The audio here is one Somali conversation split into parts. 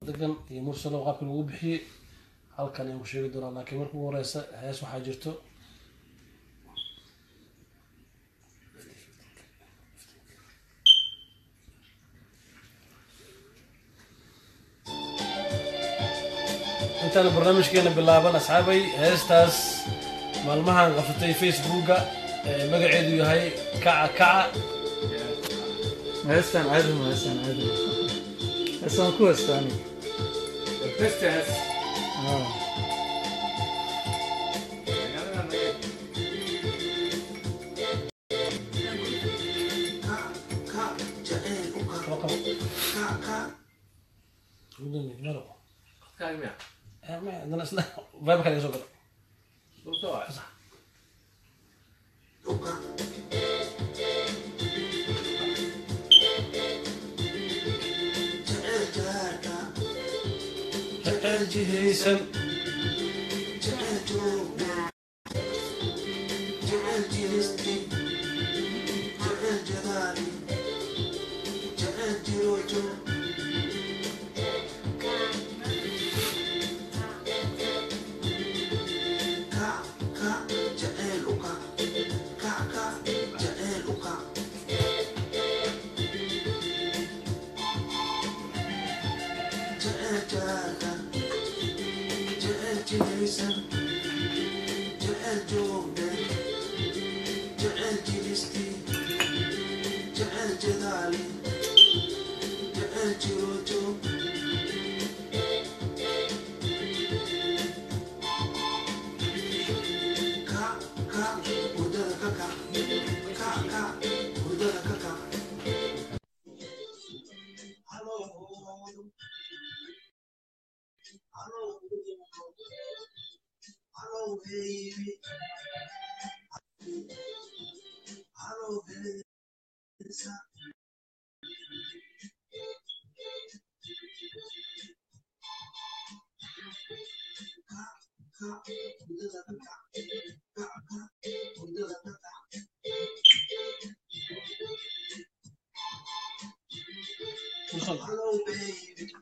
degan iyo mursalo qaabka lagu bixiyay halkan ayaan ku sheegi doonaa laakiin marka ugu horeysa hees waxaa jirto intaan barnaamijkeena bilaaban asxaabay heestaas maalmahan qabsatay facebooka magaceedu yahay kaca kaca heestan caadi heestan ku heestaani heestaas عندنا اسمه فايبر كان يسوق صح الجهيسن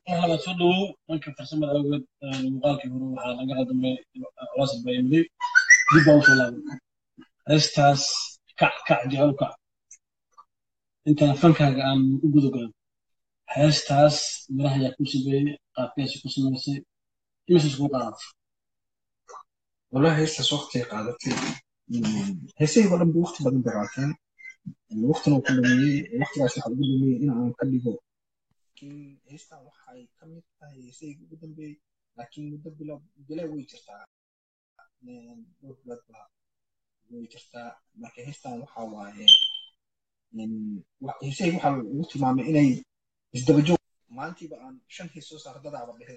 أهلا وسهلا ممكن فرسم الأول مقالك يقولوا على قاعد من واصل بيملي جدا وصل استاس كع جعل كع أنت فنك عن وجود قلب استاس مراه يكون سبي قابيس يكون سمسي مش سوق عارف والله هسه وقتي قعدتي هسه يقول لهم بوقت بدن براتين الوقت لو كلمي وقت راح يقول لي إن أنا كلمه لكن هسه waxay kamid tahay heesay ugu dambeeyay laakiin muddo bila way jirtaa way jirtaa marka heestan waxa waaye heesay waxa ugu tilmaamay inay isdaba joog maantiiba aan 5 heesoo saardadaaba dhahay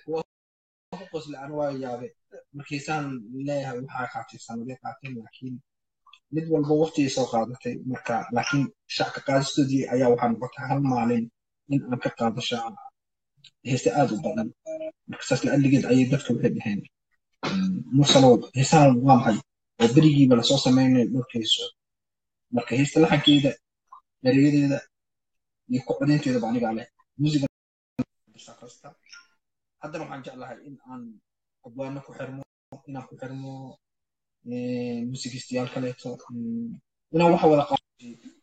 ku qosla aan waa yaabe marka heestan leeyahay waxa qaatay sanadii qaatay laakiin mid walba waqtigiisa soo qaadatay marka laakiin shacka qaadistoodii ayaa waxaan noqotay hal maalin in aan ka qaado shacab heesta aad u badan marka saas la aligeed ayay dadka waxay dhaheen mursalo heesaan waa maxay oo berigiiba lasoo sameynay dhulkiisu marka heesta laxankeeda erayadeeda iyo ku codeynteeda baa aniga leh muusiga bisaqasta haddana waxaan jeclahay in aan abwaano ku xirmo inaan ku xirmo muusigistayaal kaleeto inaan waxa wada qaado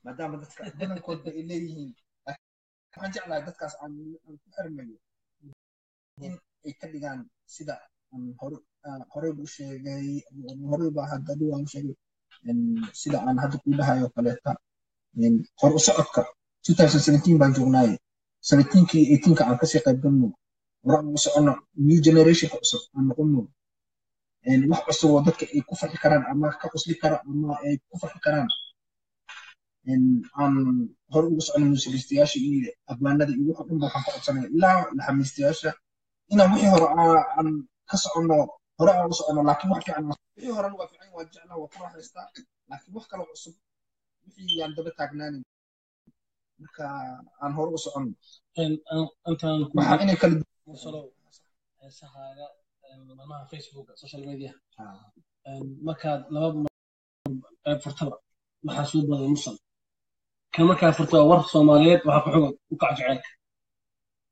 maadaama dadka badankooda ay leeyihiin waxaan jeclahay dadkaas aan ku xirmayo in ay ka dhigaan sida hore u sheegay hore baa hadda waan sheegay sida aan hadda ku dhahayo kaleeta hor u socodka 2017 baan joognay 17kii 18ka aan ka sii qayb galno rab u socono new generation ka cusub aan noqono wax cusub oo dadka ay ku farxi karaan ama ka qosli karaan ama ay ku farxi karaan aan hor ugu socono muusigistayaasha iyo abwaanada iyo waxa dhan waxaan ka codsanay ilaa laxamiistayaasha inaan wixii hore aan ka socono hore aan u socono laakiin wax fiican wixii hore waa fiican waa jeclaa waa ku raaxaystaa laakiin wax kale cusub wixii aan daba taagnaan marka aan hore u socono intaan waxa inay kala mursalo heesahaaga maalmaha facebook social media markaad laba qayb furtaba waxaa soo badan mursal كما كان فرتوا ورث صوماليات وحق حقوق وقع جعلك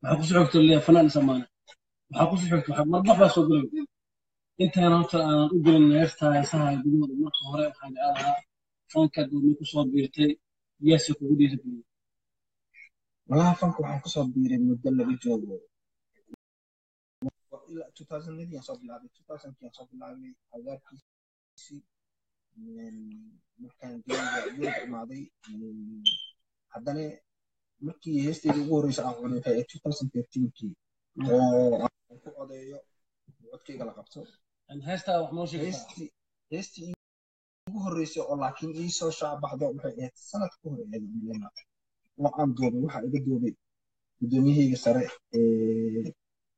waxaa ku soo xigto leeyahay fanaan samaane waxaa ku soo xigto waxaa marbax baa soo galay intaan horta aan u gelin neefta heesaha gudahooda marka hore waxaan jeclahaa fanka gooni ku soo biirtay yaase kugu dhiirigeliyey walaha fanka waxaan kusoo biiray muddo laga joogo ilaa 2000 aan soo bilaabay 2000 aan soo bilaabay agaarkiisii markaan guriga imaaday haddana markii heesteedii ugu horreysay aan cunay waxay 2013kii oo aan ku odeeyo codkayga la qabto heestaa wax noo sheegtaa heestii ugu horreysay oo laakiin ii soo shaabaxdo waxay ahayd sanad ka hor milena oo aan duubay waxaa iga duubay gudoomiyahayga sare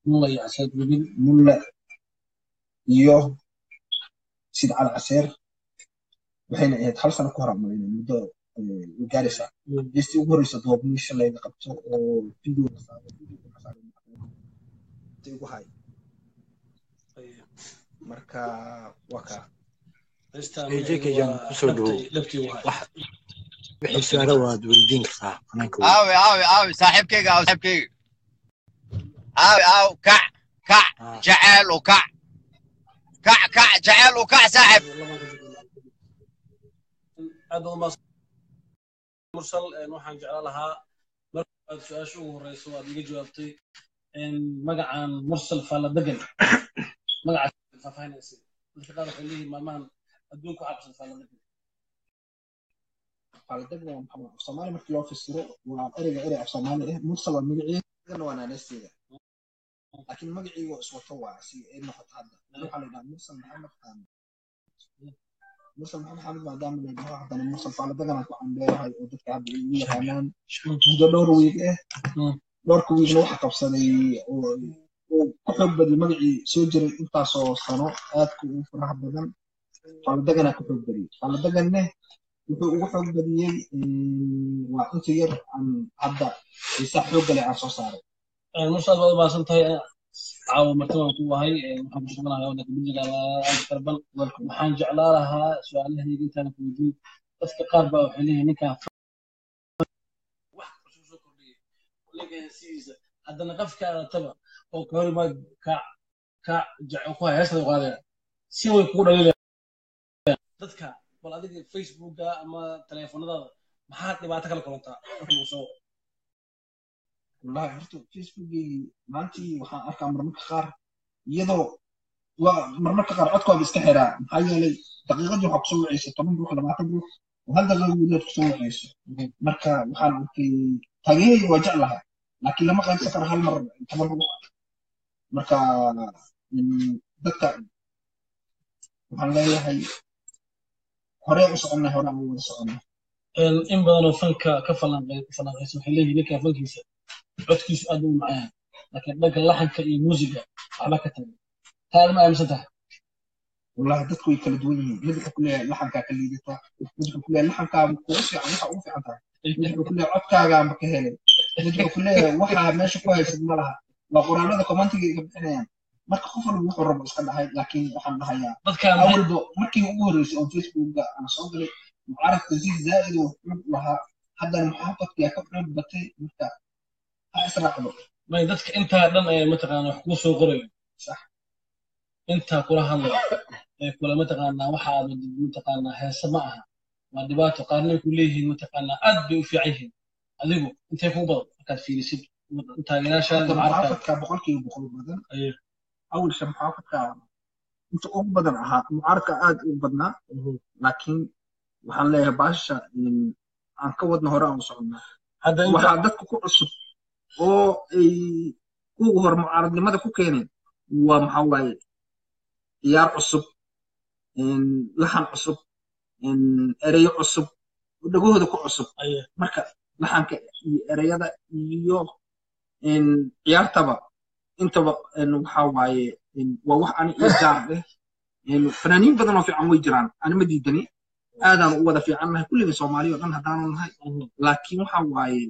mulla iyo caseed webin mulla iyo sid cali caseer waxayna ahayd hal sano ka hor amalayna muddo gaaraysa heestii ugu horreysa duubnii shalay la qabto oo video ka saaray ugu hay marka waa kaa AJKjan kusoo dhowow wixii su'aalo waad weydiin kartaa fanaanka aawi saaxiibkayga aaw kac jacayl u kac jacayl u kac saaxiib aad u mursal waxaan jeclaan lahaa markaad su-aasha ugu horeyso waad iga jawaabtay magacan mursal faala degan magacaas faahfaahinaysa dadka qaar waxay leeyihiin maalmahan adduunku cabsan faala degan faladagna waa maxamed af soomaali markii loo fasiro waa erey af soomaali ah mursal waa magaciisa waa naanaysteeda laakiin magaciiga iswato waa si ay noqoto hadda waxaa la yidhaha mursal maxamed xaamid mursal maxamed xaamid maadaama la yidhaho haddana mursal faladagana ku cambeeyahay oo dadka hadda ay ugu yaqaanaan muddo dhowr wiig dhowrka wiigna waxa qabsaday oo ku xoog badiyay magacii soo jiray intaasoo sano aadka ugu faraha badan faladagana ku xoog badiyay faladaganne wuxuu ugu xoog badiyey waa inta yar aan hadda xiisaa xoog gale aan soo saaray mursal baad u baasan tahay caawa martabaan ku wahay waxaan ku shaqanayaa waddanka billiga karban waxaan jeclaa lahaa su-aalahayga intaan ku weydiin dadka qaar baa waxay leeyihiin ninkaan wax cusub soo kordhiyey leeyahay sidiisa haddana qafka adataba oo ka hor imaad ka jecel ku hay heestada qaadaya si way kugu dhaliilayaan dadka bal adiga facebooka ama taleefanadaada maxaad dhibaato kala kulantaa marka lagu soo wallahi horta facebookgii maantii waxaan arkaa marmarka qaar iyadoo waa marmarka qaar codkooda iska xiraa maxaa yeelay daqiiqadii waxaa kusoo wacaysa 10 ruux 20 ruux oo hal daqiiqo gudahood kusoo wacayso marka waxaan arkay taageerayga waa jeclahay laakiin lama qaybsan karo hal mar 10 ruux marka dadka waxaan leeyahay hore u soconay hore aan wada soconay in badan oo fanka ka falanqaysan waxay leeyihiin ninka fankiisa codkiisu aad u macaan laakiin dhanka laxanka iyo muusiga waxba ka tagay taa ma aaminsan tahay wallahi dadku way kala duwan yihiin mid wuxuu ku leeyahay laxankaa ka liidata mid wuxuu ku leeyahay laxankaaga kugu fiican waxa ugu fiican tahay mid wuxuu ku leeyahay codkaagaanba ka helay mid wuxuu ku leeyahay waxaa meesha ku haysid ma laha waa quraanada commentiga iga bixinayaan marka qof walba wuxuu rabo iska dhahay laakiin waxaan dhahayaa awalba markii ugu horreysay oo facebooka aan soo galay mucaarafka si zaa'id oo xoog lahaa haddana muxaafadkiyaa ka xoog batay marka ha israacdo may dadka intaa dhan ee mataqaana wax kuu soo qorayo sax intaa kula hadlayo ee kula mataqaanaa waxa aad mataqaanaa heese ma aha waa dhibaato qaarna ku leeyihiin mataqaanaa aad bay u fiican yihiin adigu intee kugu badan markaad fiirisid taageerayaashaada mucaafadka boqolkiiba boqol badan أول شيء محافظ أنت أقبض عنها معاركة عاد أقبضنا لكن وحنا لها باشا عن كود نهارا وصلنا هذا وحدك كل عصب أو كوهر معارض لماذا كوكيني ومحاولة يار عصب لحن عصب أري عصب ودقوه ذا كل عصب مركا لحن كأري هذا يو يار تبع انت waxaa waaye waa wax aan isgaar leh fanaaniin badan oo fiican way jiraan ana ma diidani aadaan u wada fiicannahay kulliga soomaaliya oo dhan haddaanu nahay laakiin waxaa waaye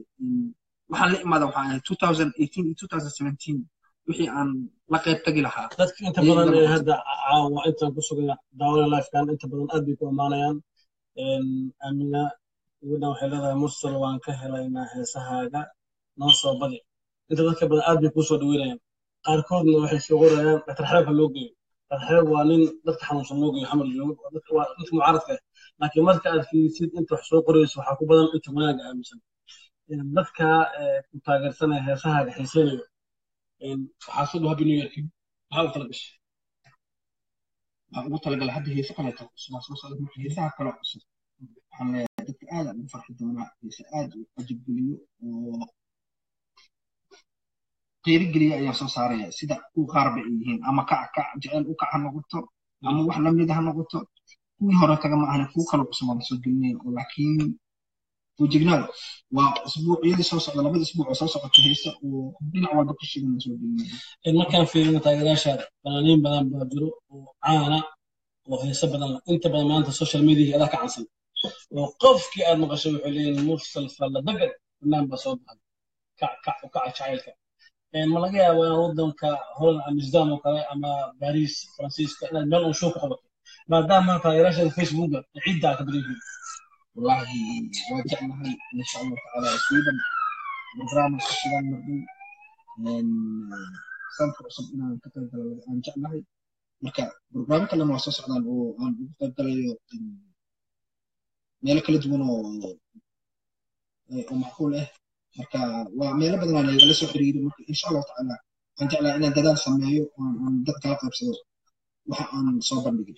waxaan la imaada waxaa ahayd 2018 iyo 2017 wixii aan la qayb tagi lahaa dadka inta badan ee hadda caawa intaan ku sugan daawada lifekan inta badan aad bay ku amaanayaan amina gabadhan waxay leedahay mursal waan ka helaynaa heesahaaga noo soo badi inta dadka badan aad bay kuu soo dhaweynayaan qaarkoodna waxay soo qorayaan dr xareebka loo geeyo dr xareeb waa nin dadka xanuunsan loo geeyo xamar joogo waa dadka mucaaradka ah laakiin marka aad fiirisid inta wax soo qorayso waxaa ku badan inta wanaaga aaminsan dadka ku taageersanaya heesahaaga xiiseynayo waxaa soo dhow happy new year maxaa u tala gashay waxaan ugu talagalay hadda heeso kaleeto cusub soo socda marka heesaha kale cusub waxaan leeyahay dadka aad ugu farxi doonaa heese aad u cajabgeliyo oo qiirigeliya ayaa soo saaraya sida kuwa qaar bay yihiin ama kac jecel u kac ha noqoto ama wax lamid ha noqoto kuwii hore kagama ahna kuwa kale cusub aan soo gelinay oo laakiin وجيجنال واسبوع يلي سو سocda labada isbuuc oo soo socota heesa oo dhinac walba ku shigan soo gelinay markaan fiirino taageerayaashaada fanaaniin badan baa jiro oo caana oo heesa badan inta badan maanta social media adaa ka cansan oo qofkii aad maqashay wuxuu leeyahay mursal falla dagan fanaan baa soo baxay kac jacaylka ma laga yaabaa in waddanka Holland Amsterdam oo kale ama Paris Faransiiska inaad meel uu show ku qabato maadaama taageerayaashaada Facebookga cidda ka badan والله واجعلها ان شاء الله تعالى سويدن برنامج كشغال مردي من سنتر صبنا كتب ان جعلها marka barnaamijka lama soo socdaan oo aan ugu qaybgalayo meel kala duwan oo macquul ah marka waa meel badan oo laga soo xiriiro marka insha Allah taala aan jeclaa inaan dadaal sameeyo aan dadka la qaybsado waxa aan soo bandhigay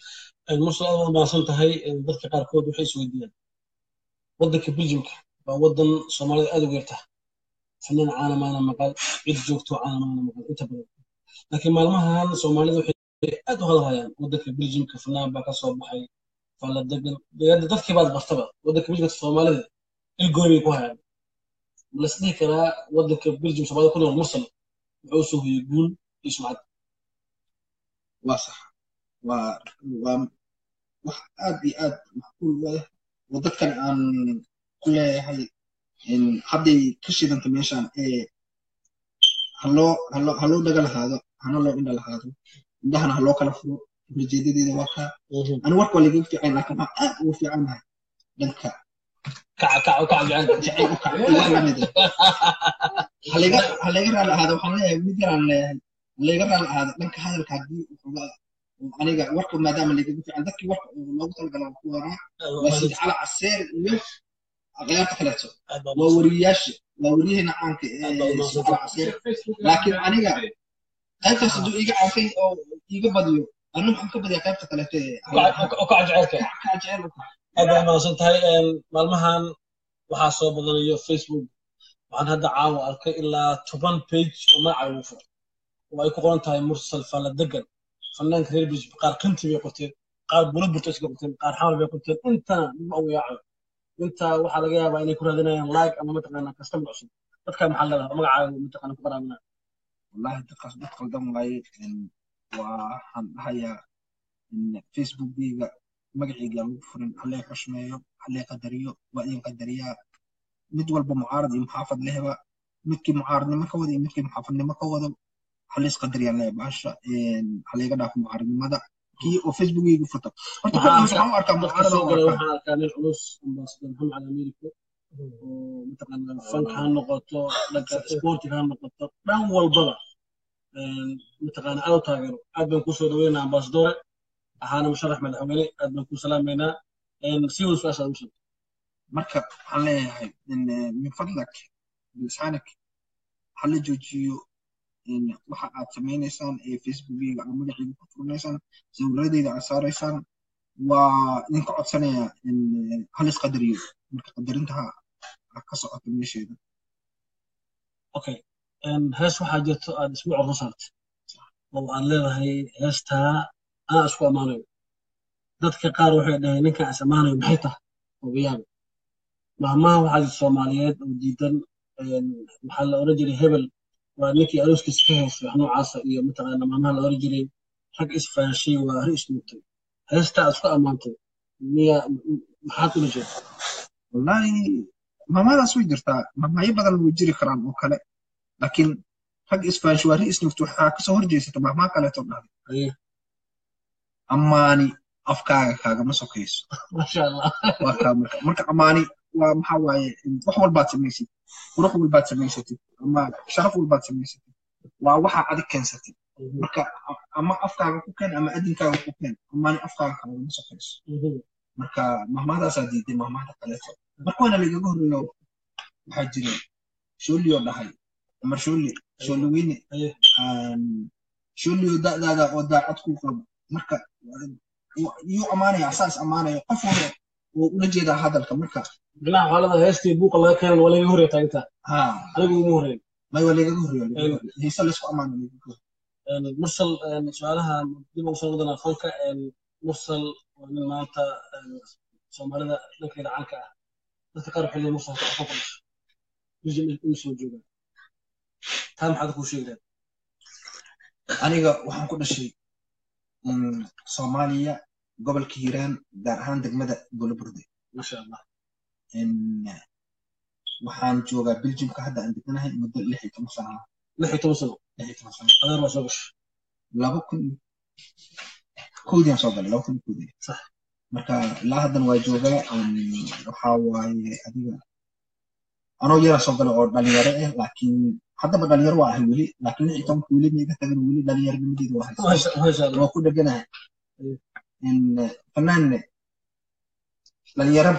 mursal aad ma san tahay dadka qaar kood waxay soo diidaan waddanka Belgiumka waa waddan Soomaalida aad u weerta fanaan caalamaana maqal cid joogto caalamaana maqal inta badan laakiin maalmahan Soomaalida waxay aad u hadlayaan waddanka Belgiumka fanaan baa ka soo baxay fala dagan dadkii baad bartaba waddanka Belgiumka Soomaalida ilgoobi ku hayaan la isdhihi karaa waddanka Belgium Soomaalida ku nool mursal wuxuu soo hoyay guul iyo sumcad waa sax waa wax aad iyo aad macquul ah wadadkan aan ku leeyahay in hadday ka shidanta meeshaan haloo dhaga lahaado hana loo indha lahaado indhahana haloo kala furo ujeedadeeda waa kaa ani warka waa laga fiican laakiin waxaan aad ugu fiicannahay dhanka halaga raali ahaado waxaan leeyahay mid yaraan leeyahay halaga raali ahaado dhanka hadalka haddii uxugaa aniga warka maadaama laga fiican dadkii warka loogu talagalo ku waraa waa cala caseer iyo aqyaarta kaleeto waa wariyaheenna caanka cala caseer laakiin aniga qaybtaas hadduu iga caafay oo iga badiyo anu waxaan ka badiyaa qaybta kaleeto aad baa mahadsan tahay maalmahan waxaa soo badanayo Facebook waxaan hadda caawa arkay ilaa 10 page oo magaca ugu furan oo ay ku qoran tahay mursal fala dagan fanaanka reer Belgium qaar qinti bay qorteen qaar bulburta iska qorteen qaar xamal bay qorteen intana ma u yaaco inta waxa laga yaabaa inay ku raadinayaan like ama mataqaana customer cusub dadka maxaa la dhahaa magacaaga mataqaana ku qaraabnaa wallahi dadkaas dad qaldan waaye waxaan dhahayaa Facebookgayga magacayga lagu furin halay xushmeeyo halay qadariyo waa in qadariyaa mid walba mucaarad iyo muxaafad lehba midkii mucaaradnimo ka wada iyo midkii muxaafadnimo ka wada halis qadariyaan leh baasha halayga dhaafo mucaaradnimada kii oo Facebookgayga furta horta waxaan u arkaa mucaarad waxaan arkaa nin culus ambassador Maxamed Americo oo mataqaana fanka ha noqoto dhanka sportiga ha noqoto dhan walbaba mataqaana aad u taageero aad baan kusoo dhaweynaa ambassador ahaana musharax madaxweyne aad baan ku salaameynaa si wada su'aasha u sheeg marka waxaan leeyahay min fadlak bilisanik hala joojiyo waxa aad sameynaysaan ee Facebookgayga ama magacayga ku furnaysaan sawirradayda aad saaraysaan waa idinka codsanaya in halis qadariyo marka qadarinta ka socoto meesheeda okay hees waxaa jirto aad isbuuc soo saartay oo aad leedahay heestaa aan isku amaanayo dadka qaar waxay dhahay ninka is amaanayo maxay tahay ogayaaba mahmaha waxaa jirta Soomaaliyeed oo diidan maxaa la oran jiray hebel waa ninkii arooskiisa ka heesay wax noocaasa iyo mataqaana mahmaha la oran jiray rag isfaashay waa ri ismugtay heestaa isku amaantay miya maxaad ula jeedaa wallahi mahmadaas way jirtaa mahmayo badan way jiri karaan oo kale laakiin rag isfaashay waa ri ismugtay waxaa kasoo horjeesata mahmaa kaleeto dhahday amaani afkaaga kaagama sokayso masha Allah waa kaa marka amaani waa maxaa waaye wax walbaad samaysid qurux walbaad samaysatid ama sharaf walbaad samaysatid waa waxa adig keensatid marka ama afkaaga ku keen ama adinkaaga ku keen ama afkaaga kale ma shaqayso marka mahmaadaasaa diiday mahmaada kaleeto marka waana lagaga horreeyo waxaa jira shooliyoo dhahay amar shooli weyne shooliyo da'daada oo daacad ku qabo marka yuu ammaanaya asaas ammaanaya qof walba oo ula jeedaa hadalka marka binaha xaalada heestii buuqa laga keenan waa laga horreeya taaginta anigu uma horreyn may waa lagaga horreeya heese laysku ammaano mursal su'aalaha dib ugu soo noqdana fanka mursal waa nin maanta soomaalida dhankeeda caanka ah dadka qaar waxay leeyihin mursal ka fadhiso uu soo joogaa taa maxaad kuu sheegayaan aniga waxaan ku dhashay Soomaaliya gobolka Hiiraan gaar ahaan degmada Bulaburde masha Allah waxaan joogaa Belgiumka hadda aan deganahay muddo 16 sano 16 sano adeer waa soo gashay 2000 soo galay 2000 sax marka ilaa haddan waa joogaa waxaa waaye adiga anoo yara soo galay oo dhalinyaro ah laakiin haddaba dhalinyaro waa ahay weli laakiin 16 weli ma iga tagin weli dhalinyaronimadeedu waa haysaa waa ku dheganahay fanaanne dhalinyarada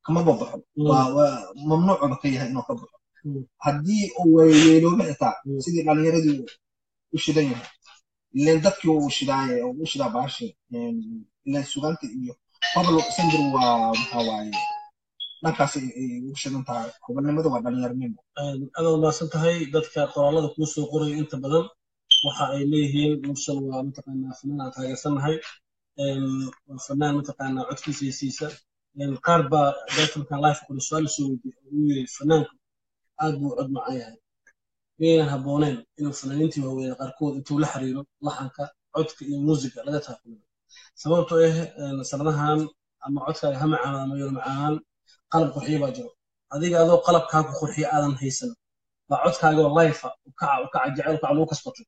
kamaba baxo waa mamnuucba ka yahay inuu ka baxo haddii uu weelooba xitaa sidii dhalinyaradii u shidan yahay ileen dadkii uu shidaaye oo u shidaa baashi ileen sugaanta iyo qobol singir waa maxaa waaye dhankaas ay ugu shidan tahay gobolnimada waa dhalinyaronimo aad maasan tahay dadka qoraalada kuu soo qorayo inta badan waxa ay leeyihiin mursal waa mataqaanaa fanaan aan taageersanahay waa fanaan mataqaanaa codkiisa hesiisa qaar baa dalkan life qori su'aal soo weydiiyey oo uu yiri fanaanku aad buu cod macaan yahay miyaynan habbooneen inuu fanaaniintii waaweyn qaarkood intuu la xiriiro laxanka codka iyo muusiga laga taakulo sababtoo ah sanadahan ama codkaaga ha macaan ama yar macaan qalab qurxiyo baa jiro adiga adoo qalabkaa ku qurxiyo aadan haysan baa codkaaga oo life u kaca jecel kaca lagu kasbatay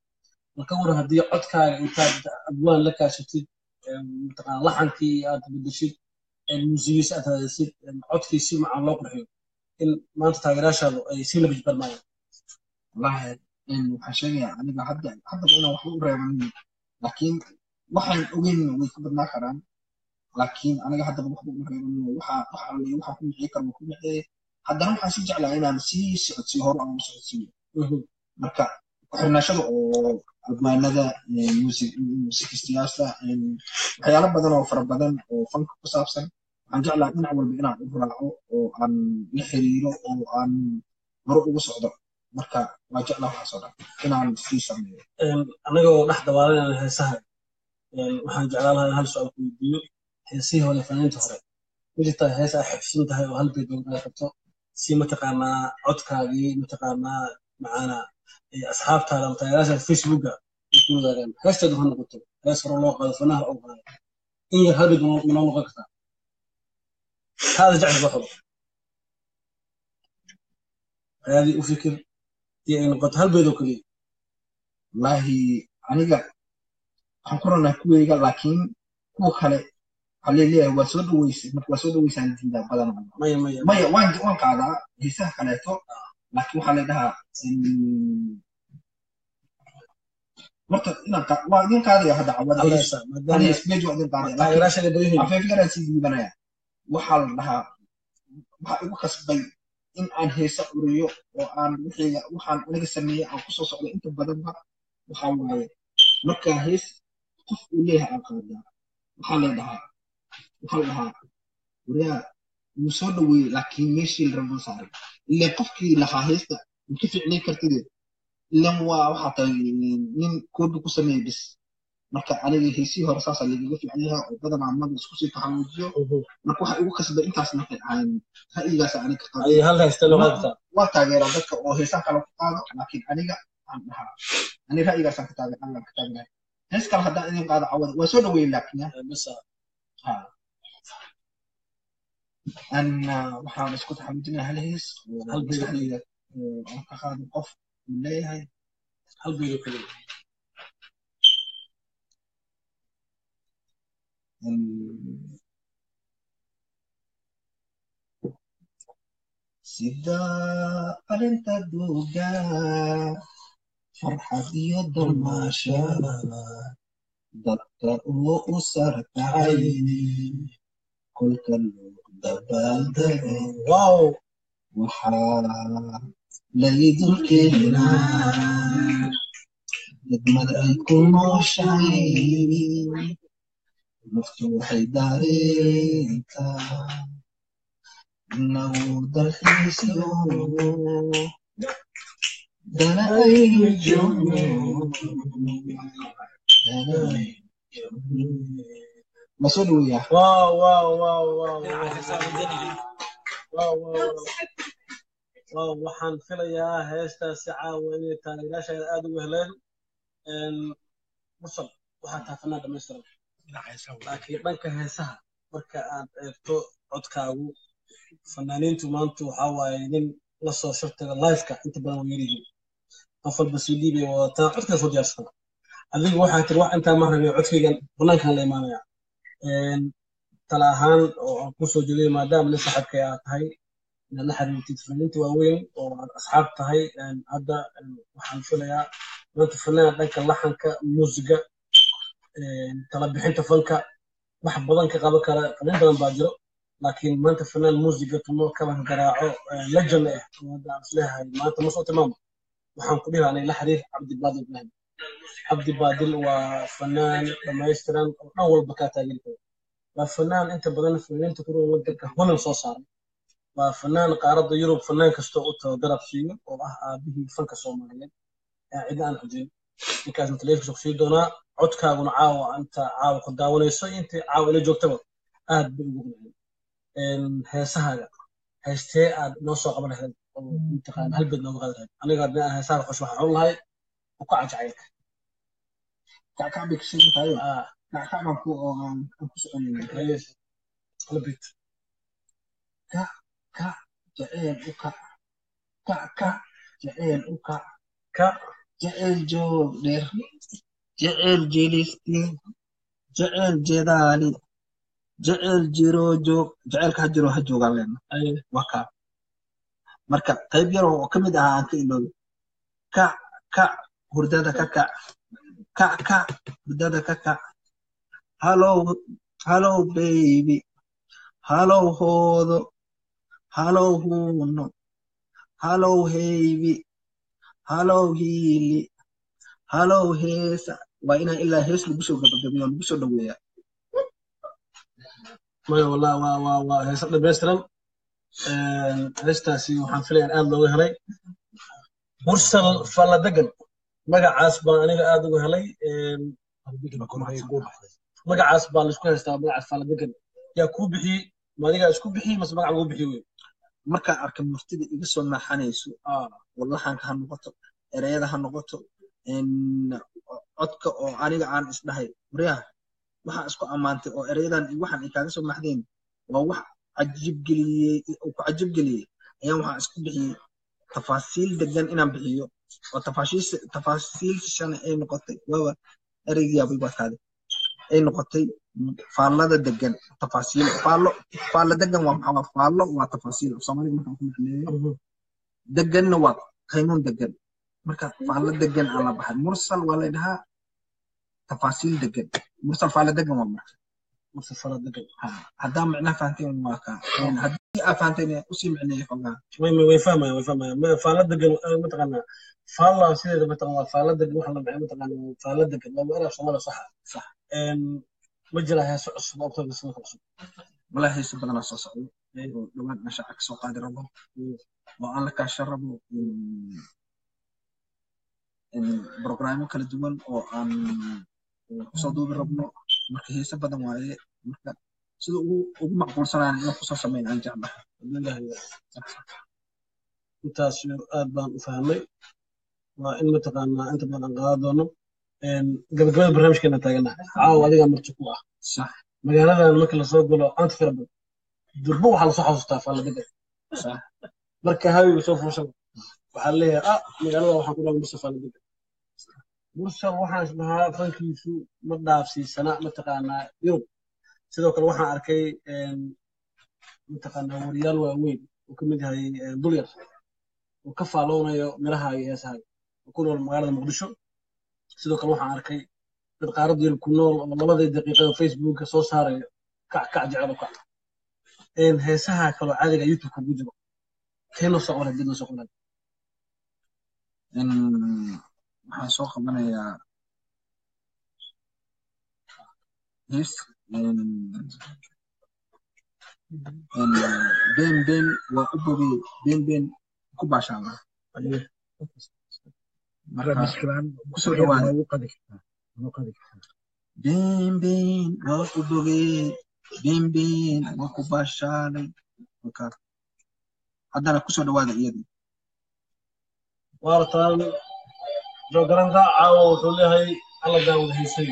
marka waran haddii codkaaga intaad abwaan la kaashatid mataqaana laxankii aad bedeshid muusigiisa aad raadisid codkii si macaan loo qurxiyo in maanta taageerayaashaadu ay si laba jibbarmayaan wallahi waxaan sheegayaa aniga haddaba inaan waxba u reebanin laakiin waxaan ogeyn way ka badnaa karaan laakiin aniga haddaba waxba u reebanin waxa ku mixii karo ku mixee haddana waxaan si jeclaa inaan sii socodsiyo hore aan u socodsiiyo marka ku-xirnaashada oo abwaanada muusikistayaasha waxyaalo badan oo fara badan oo fanka ku saabsan waxaan jeclaa dhinac walba inaan u raaco oo aan la xiriiro oo aan hore ugu socdo marka waa jeclaa waxaasoo dhan inaan sii sameeyo anagoo dhex dabaalanayna heesaha waxaan jeclaan lahaa hal su'aal ku weydiiyo heesihii hore fanaaniinta hore ma jirtaa hees ay xifsan tahay oo hal beed ogaa qabto si mataqaanaa codkaagii mataqaanaa macaana asxaabtaada ama taageerayaasha facebooka ay ku wadaagaan heesteedu ha noqoto hees hore loo qaado fanaha oo qaado in yar hal beed manoo noqon kartaa هذا جعل بحر هذه أفكر يعني قد هل بيدو كلي والله aniga waxaan ku ranaa kuweyga laakiin kuwa kale waxaa leeyahay waa soo dhaweysay marka waa soo dhaweysaan diidaa badan maya waan qaadaa heesaha kaleeto laakiin waxaa leedhahaa horta waa idin qaadaya hadda cawada stage waa idin qaadaya afeefgaraan sii diibanaya waxaa la dhahaa waxaa igu kasbay in aan heesa uriyo oo aan waxaan aniga sameeyey aan kusoo socdo inta badanba waxaa waaye marka hees qof uu leeyahay aan qaadaa waxaa la dhahaa wariyaa wuu soo dhaweeyey laakiin meeshii la rabo saaray ileen qofkii lahaa heesta ma ka ficnay kartide ileen waa waxaa tahay nin koobi ku sameeyey bis marka aniga heesii hore saasaa lagaga fiican yahay oo badanaa mada isku sii taxamuujiyo marka waxa igu kasbay intaas markay ahayn ra'yigaas aniga ka qaado waa taageeraa dadka oo heesaha kale ku qaado laakiin aniga aan dhahaa ani ra'yigaasaan ka taageerahay hees kale haddaan idin qaado cawada waa soo dhaweeyey laakiin waxaan isku taxamuujinaya hal hees oo maskaxdayda aan ka qaado qof uu leeyahay hal beedo kaliya sida arinta duuga farxad iyo damaasha dadka oo u sarkacay kolka loo dabaaldego wow waxaa laydulkeenaa degmada ay ku nooshahay naftu waxay daareentaa inagu dalxiisyo dana ay joogno ma soo dhaweeyaa واو واو واو واو واو واو waxaan filayaa heestaasi caawa inay taageerayaasheeda aad ugu heleen mursal waxaa tahay fanaan dhammaystiran laakiin dhanka heesaha marka aad eegto codkaagu fanaaniintu maanta waxaa waaye nin la soo shirtaga liveka inta badan way yaryihiin qof walba cd bay wadataa codkaa soo diyaarsata adigu waxaa tiri wax intaa ma rabay codkaygan banaankan la imaanaya tala ahaan oo aan kusoo jeeday maadaama nin saxibkay aad tahay inaad la xiriirtid fanaaniinta waaweyn oo aad asxaab tahay hadda waxaan filayaa maanta fanaan dhanka laxanka muusiga tala bixinta fanka wax badan ka qaban kara fanaaniin badan baa jiro laakiin maanta fanaan muusiga tumo kaban garaaco legend ah oo hadda aan isleeyahay maanta ma soo tilmaamo waxaan ku dhihi anay la xiriir cabdibaadil ibrahim cabdibaadil waa fanaan dhammaystiran oo dhan walba kaa taageeri karo waa fanaan inta badan fanaaniinta ku roon wadanka holan soo saaray waa fanaan qaaradda yurub fanaan kastoo u tago garab siiyo oo ah aabihii fanka soomaaliyeed cid aan xujeyn ninkaasna taleefankiisa ku sii doonaa codkaaguna caawa inta caawa ku daawanayso inta caawa ila joogtaba aad bay ugu qanaceen heesahaaga heestee aad noo soo qaban lahayd oo intaqaan hal bed nooga qaadi lahayd aniga haddii aan heesaha qosh waxaan xun lahay u ka cajacaylka kackac bay ka sheegi tahay kackac baan ku oo aan ku soconayna hala bed kac kac jaceyl u kac kac kac jaceyl u kac kac jaceyl joog dheer jaceyl jelisti jaceyl jedaali jaceyl jiro joog jaceylka ha jiro ha joogaan leena waa kaa marka qayb yar oo ka mid ah aan ka iloobi kac kac hurdada ka kac kac kac hurdada ka kac hallow hallow baby hallow hoodo hallow huuno hallow heybi hallow hiili hallow heesa waa inaan ilaa hees lagu soo gabagabiyo lagu soo dhaweeyaa maya wallahi waa heesa dhammaystiran heestaasi waxaan filayaa aad looga helay mursal faladegan magacaas baan aniga aad uga helay magacaas baa laisku haystaa magacaas faladegan yaa kuu bixiyey ma adigaa isku bixiyey mase magaca lagu bixiy wey markaan arkay murtida iga soo naaxanayso wallaxanka ha noqoto ereyada ha noqoto codka oo aniga aan isdhahay waryaha waxaa isku ammaantay oo ereyadan waxaan ay kaaga soo maxdeen waa wax cajibgeliyey ku cajibgeliyey ayaan waxaa isku bixiyey tafaasiil degan inaan bixiyo oo tafaasiilshana ay noqotay waaba ereygiyaabay baadkaade ay noqotay faallada degan tafaasiil faalla degan waa maxaa faallo waa tafaasiil soomaaliga markaan ku macneeyo deganna waa qaynuun degan marka faallo degan aan la baxay mursal waa la dhahaa tafaasiil degan mursal faallo degan waa marka mursal faallo degan haddaa macnaha fahanteen waa kaa haddii aa fahanteen usii macneeya xogaa way fahmaya faallo degan mataqaanaa faalla sideeda mataqaan waa faallo degan waxa la macay mataqaanaa faallo degan waa erey Soomaali sax ma jira heeso cusub oo kale soo cusub wala heeso badan soo socdo oo dhawaan nashaca ka soo qaadi rabo oo aan la kaashan rabo برنامج kala duwan oo aan soo duubi rabno marka heeso badan waaye marka sida ugu macquulsanaan inaan kusoo sameyn aan jeclahay intaas aad baan u fahmay waa in mataqaanaa inta badan qaadan doono gabagabada barnaamijkeena taaganahay caawa adiga marti ku ah sax magaaladan marka la soo galo anta fara badan durbo waxaa lasoo xasuustaa faalladaga sax marka hawiga soo fuushan waxaa leeyahay magaalada waxaan ku dhalan mursal faalladaga mursal waxaan isdhahaa fankiisu ma dhaafsiisana mataqaanaa yurub sidoo kale waxaan arkay mataqaanaa wariyaal waaweyn وكمد هاي دولير وكفالونا يو مرها يسهل وكل المقالة مقدشو سيدو كل واحد عاركي بالقارب ديال كنول لبضي دقيقة فيسبوك سو صار كع جعلو كع إن هيسها كلو عادي يوتيوب كوجو كينو سقونا دينو سقونا إن حاسوق من يا هيس إن بين وأبوي بين كوباشان مرة كلام كسر دوان وقدك بين وأبوي بين وكوباشان وكار هذا أنا كسر دوان يدي وارتان جو جراندا عاو وحولي هاي الله داود هيسي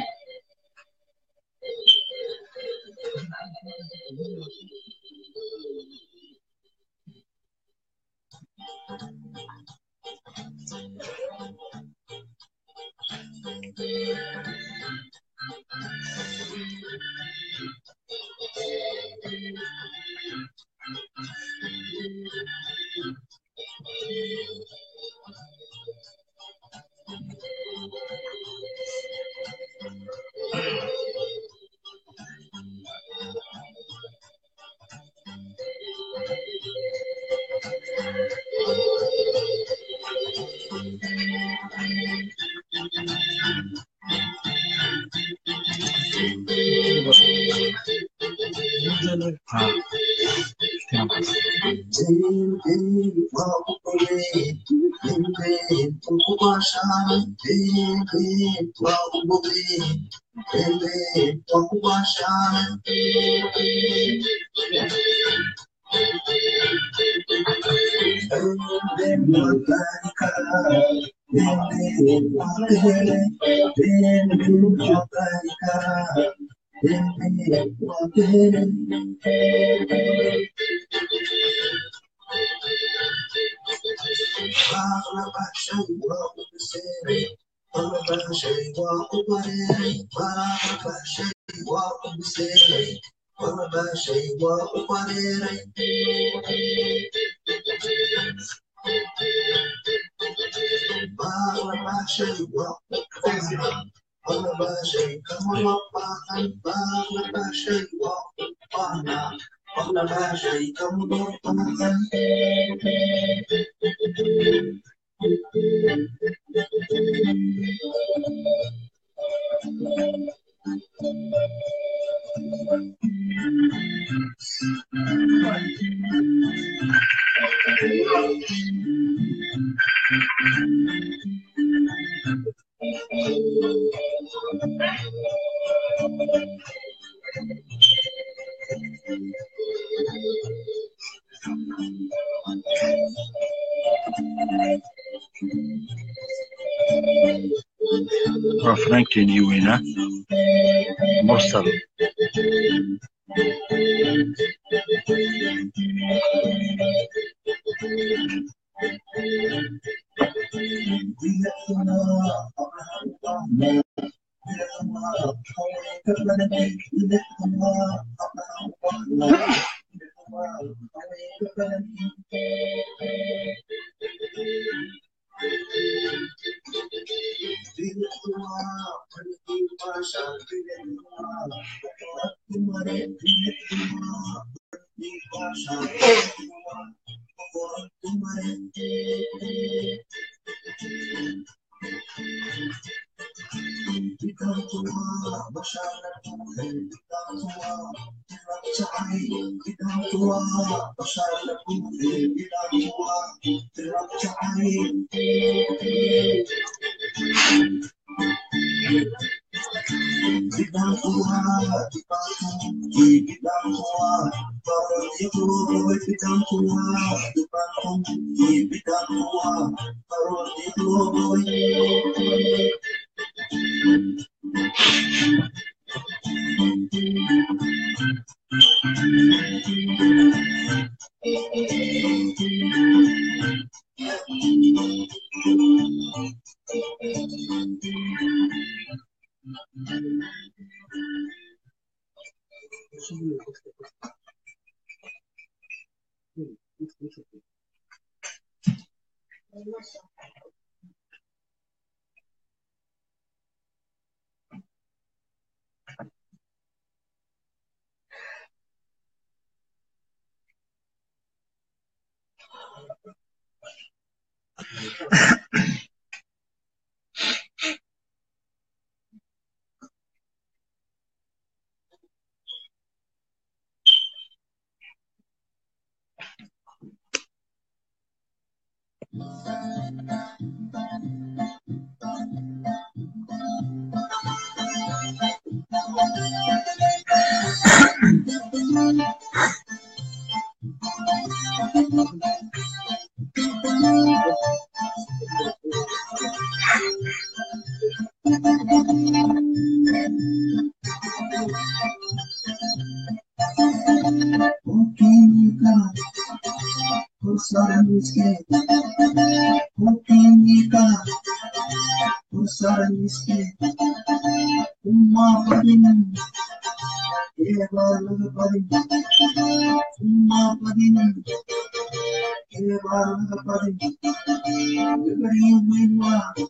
فرانكلين يوينا مرسل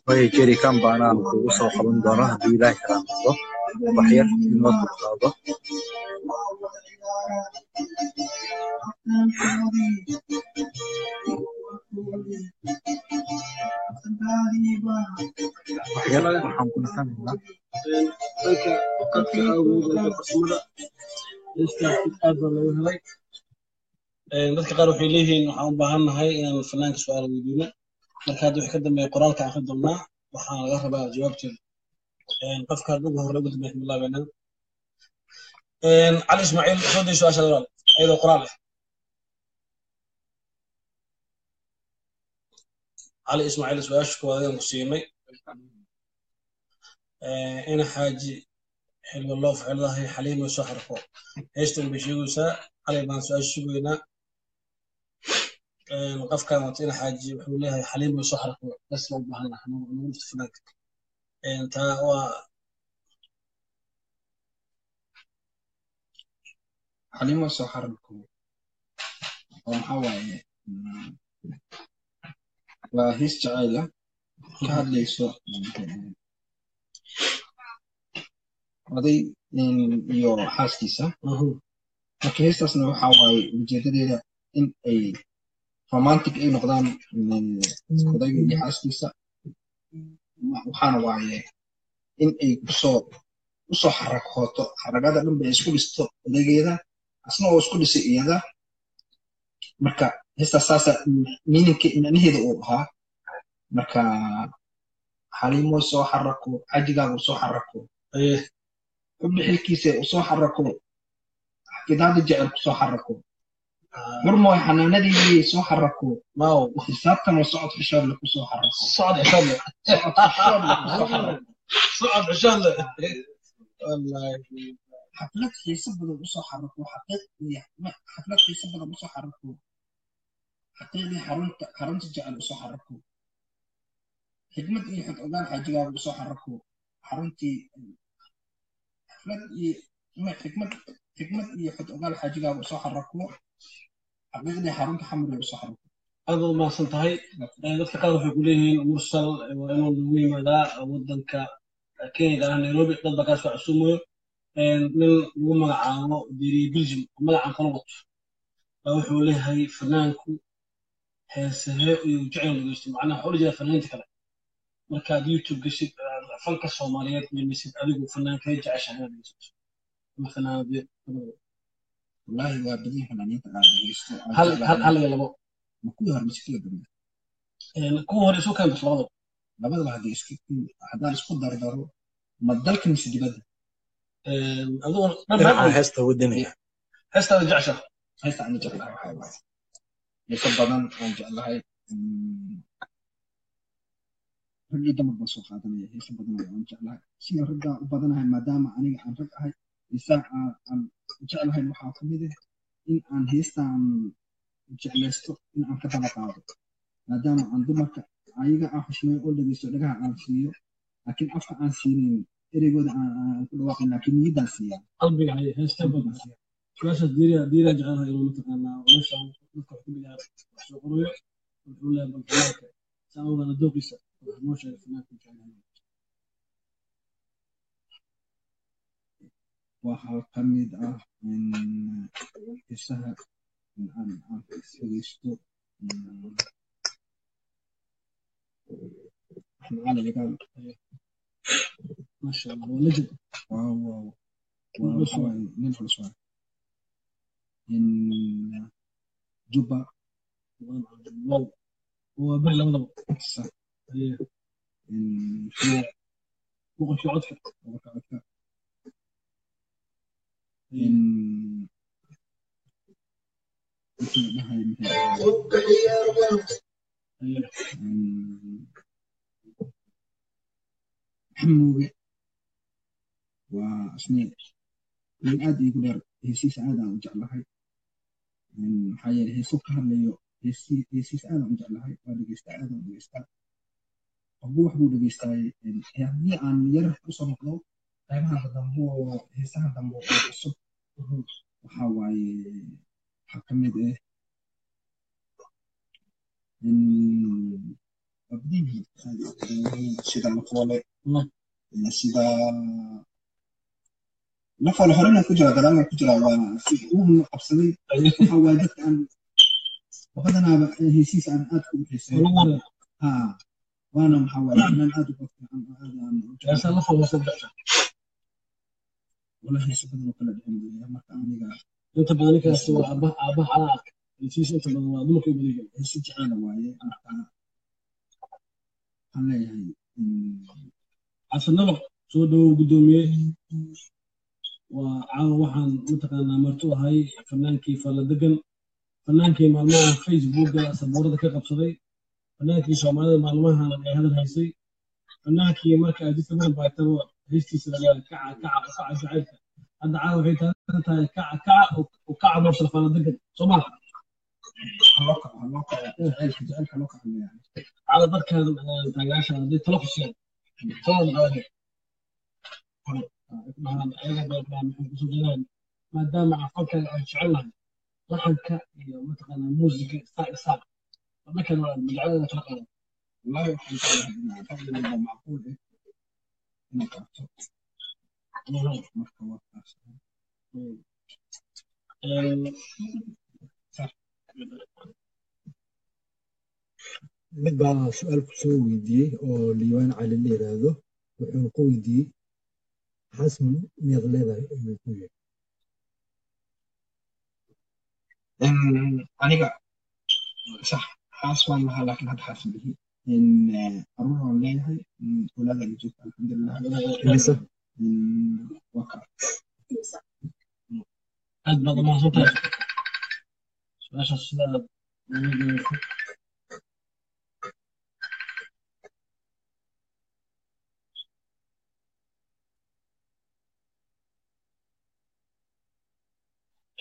way jeri kan baana kugu soo qaban doona haddii ilaahay karaamado waxyar inoo dulqaado waxyar waxaan ku nasanaynaa dhanka qadka awgeed ee farsamada heestaas aad baa looga helay dadka qaar waxay leeyihiin waxaan u baahannahay inaan fanaanka su'aal weydiino marka hadda wixii ka dambeeya qoraalka aan ka doonnaa waxaan laga rabaa jawaabteeda qofka ugu horreeya ugu dambeeya bilaabeynaa cali ismaaciil soo day su-aashaada walaal iyadoo qoraal ah cali ismaaciil su-aasha koowaad ayaan ku siinay ina xaaji xilwa loo ficildahay xaliimo soo xarfo heestan bay sheegaysaa cali baan su-aasha sugaynaa qofkan wata ina xaaji wuxuu leeyahay xaliimo soo xarfo bas loo baahan lahaa nagu dhufta fanaanka taa waa xalimo soo xarabko oo maxaa waaye waa hees jacayl ah ka hadlayso oday iyo xaaskiisa marka heestaasna waxaa waaye ujeedadeeda in ay romantic ay noqdaan odayga iyo xaaskiisa waxaana waaye in ay usoo xarakooto xaragada dhan bay isku dhisto odaygeeda asna oo isku dhisay iyada marka heestaas saasa micnaheeda uu ahaa marka xalimo soo xarako xajigaaga usoo xarako xubixilkiisa usoo xarako xafidaada jecel kusoo xarako murmooy xanaanadiidii soo xarako xisaabtan oo socod xishoodle kusoo xarako socod xishoodle socod xishoodle xaflad xiiso badan usoo xarako xaflad xiiso badan usoo xarako xaqiiqdii xarunta jecel usoo xarako xigmad iyo xod ogaal xajigaaga usoo xarako xaruntii xaflad iyo xigmad iyo xod ogaal xajigaaga usoo xarako xaqiiqdii xarunta xamriga usoo xarako aad baad umahadsan tahay dadka qaar waxay ku leeyihiin mursal waa inuu nagu yimaadaa wadanka kenya gaar ahaan nairobi dad baa kaas waa casuumayo nin lagu magacaabo diri belgium magacan kala wato baa wuxuu leeyahay fanaanku heesahee iyo jecel dhegeysto macnaha waxaa ula jeeda fanaaniinta kale markaad youtube geshid fanka soomaaliyeed qiimisid adigu fanaankee jeceshahay inaad dhegeysato ama fanaanadee wallaahi waa badin fanaaniinta aad dhegeysto hal iyo labo ma kuwii hore mise kuwii dambe kuwa hore isu keentas labadaba haddaan isku dardaro ma dalka mise dibadda heesta wadaniga heestaada jecesha heesta aan jeclahay waxaa waaye heeso badan aan jeclahay rag iyo dumar baan soo qaadanaya heeso badan aan jeclahay sida raggaa u badanahay maadaama aniga aan rag ahay heesaa aan jeclahay waxaa ka mid ah in aan heestaan jeclaysto in aan ka daba qaado maadaama aan dumarka ayaga aan xushmeeyo oo dhegeysto dhagaha aan siiyo laakiin afka aan siinin ereygooda aan ku dhawaaqin laakiin niyaddaan siiyaa qalbiga haya heesta badan su-aashaas diiraa jecelahay inuu mataqaanaa meesha dadka wax ku dhigaa wax soo qorayo wuxuu leeyahay bal fanaanka saa ogaana dooqiisa wax noo sheegay fanaanka jecelahay waxaa ka mid ah heesaha aan dhegeysto maxamed cali cigaal maasha allah waa legend nin culus waay juba wow waa beri labadaba boqorkii codka wixii dhahay xamuuge waa isna nin aad iigu dheer heesiisa aad aan u jeclahay maxaa yeelay heeso ka hadlayo heesiisa aad aan u jeclahay waa dhegeystaa aad aan u dhegeystaa qofbu wax buu dhegeystaay haddii aan yar usoo noqdo qaybaha dambe oo heesaha dambe oo cusub waxaa waaye waxaa ka mid ah abdihii sida lafoole sida lafoole horena ku jira gadaama ku jira waana si uu qabsaday waxaa waaye dadka aan badanaaba heesiisa aan aad ku xiisay waana maxaa waaye inaan aad u qofka aan wala heeso badan oo kala dhexeeya marka aniga inta badan ninkaas waa aabaha aan heesiisa inta badan waa dumarka u badan heeso jecel waaye marka waxaan leeyahay xasanaba soo dhowow guddoomiye waa caawa waxaan mataqaanaa marti u ahay fanaankii falla degan fanaankii maalmaha facebooka sabuurada ka qabsaday fanaankii soomaalida maalmahan ay hadal haysay fanaankii marka adista badan baataba heystiisa laga kaca jacaylka hadda caawa waxay taagan tahay kaca noorsal falla degan soomaal على بركة تاجاش هذه تلخصين صار هذا ما دام عفك شعلها ضحك مثلا موسيقى صار ما كان مجعلنا تلقى والله يحب هذا معقول mid baa su-aal ku soo weydiiyey oo liibaan cali la yiraahdo wuxuu ku weydiiyey xasmi miyaad leedahay inuu ku yiri aniga sax xaas waan lahaa laakiin hadda xaas bihi aruur waan leeyahay walaada la joogta alxamdulilah waka aad baad umahadsantahay su-aashaas sidaa